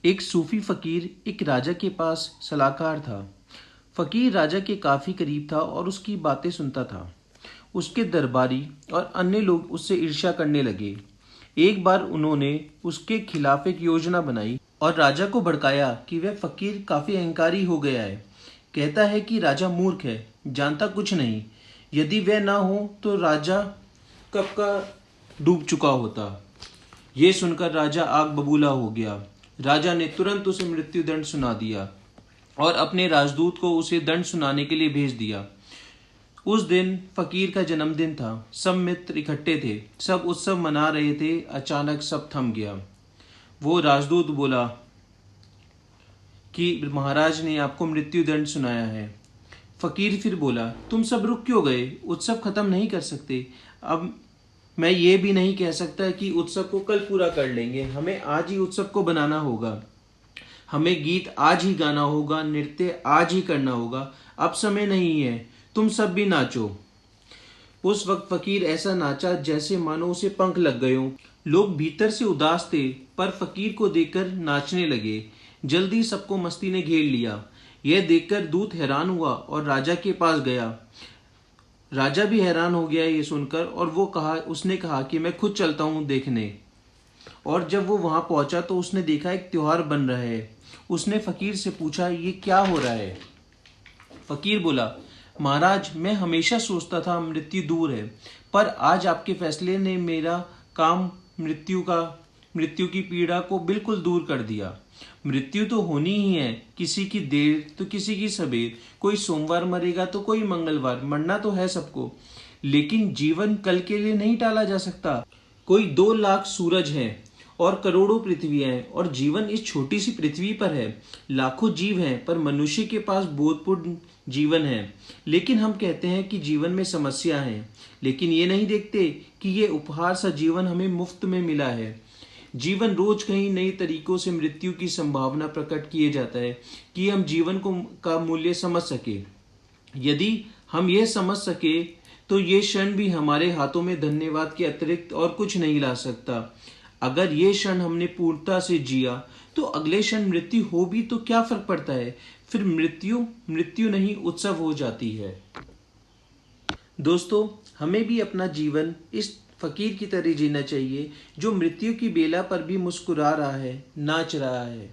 एक सूफी फकीर एक राजा के पास सलाहकार था। फकीर राजा के काफ़ी करीब था और उसकी बातें सुनता था। उसके दरबारी और अन्य लोग उससे ईर्ष्या करने लगे। एक बार उन्होंने उसके खिलाफ एक योजना बनाई और राजा को भड़काया कि वह फकीर काफ़ी अहंकारी हो गया है। कहता है कि राजा मूर्ख है, जानता कुछ नहीं। यदि वह ना हो तो राजा कब का डूब चुका होता। ये सुनकर राजा आग बबूला हो गया। राजा ने तुरंत उसे मृत्यु दंड सुना दिया और अपने राजदूत को उसे दंड सुनाने के लिए भेज दिया। उस दिन फकीर का जन्मदिन था। सब मित्र इकट्ठे थे, सब उत्सव मना रहे थे। अचानक सब थम गया। वो राजदूत बोला कि महाराज ने आपको मृत्यु दंड सुनाया है। फकीर फिर बोला, तुम सब रुक क्यों गए? उत्सव खत्म नहीं कर सकते। अब मैं ये भी नहीं कह सकता कि उत्सव को कल पूरा कर लेंगे। हमें आज ही उत्सव को बनाना होगा। हमें गीत आज ही गाना होगा, नृत्य आज ही करना होगा। अब समय नहीं है, तुम सब भी नाचो। उस वक्त फकीर ऐसा नाचा जैसे मानो उसे पंख लग गए हों। लोग भीतर से उदास थे पर फकीर को देखकर नाचने लगे। जल्दी सबको मस्ती ने घेर लिया। यह देखकर दूत हैरान हुआ और राजा के पास गया। राजा भी हैरान हो गया ये सुनकर और उसने कहा कि मैं खुद चलता हूँ देखने। और जब वो वहां पहुंचा तो उसने देखा एक त्योहार बन रहा है। उसने फकीर से पूछा, ये क्या हो रहा है? फकीर बोला, महाराज, मैं हमेशा सोचता था मृत्यु दूर है, पर आज आपके फैसले ने मेरा काम मृत्यु की पीड़ा को बिल्कुल दूर कर दिया। मृत्यु तो होनी ही है, किसी की देर तो किसी की सबेर। कोई सोमवार मरेगा तो कोई मंगलवार, मरना तो है सबको। लेकिन जीवन कल के लिए नहीं टाला जा सकता। कोई 2 लाख सूरज हैं और करोड़ों पृथ्वियां हैं और जीवन इस छोटी सी पृथ्वी पर है। लाखों जीव हैं पर मनुष्य के पास बोधपूर्ण जीवन है। लेकिन हम कहते हैं कि जीवन में समस्या है, लेकिन ये नहीं देखते कि ये उपहार सा जीवन हमें मुफ्त में मिला है। जीवन रोज कहीं नए तरीकों से मृत्यु की संभावना प्रकट किए जाता है कि हम जीवन का मूल्य समझ सके। यदि हम यह समझ सके तो ये क्षण भी हमारे हाथों में धन्यवाद के अतिरिक्त और कुछ नहीं ला सकता। अगर ये क्षण हमने पूर्णता से जिया तो अगले क्षण मृत्यु हो भी तो क्या फर्क पड़ता है? फिर मृत्यु नहीं उत्सव हो जाती है। दोस्तों, हमें भी अपना जीवन इस फकीर की तरह जीना चाहिए जो मृत्यु की बेला पर भी मुस्कुरा रहा है, नाच रहा है।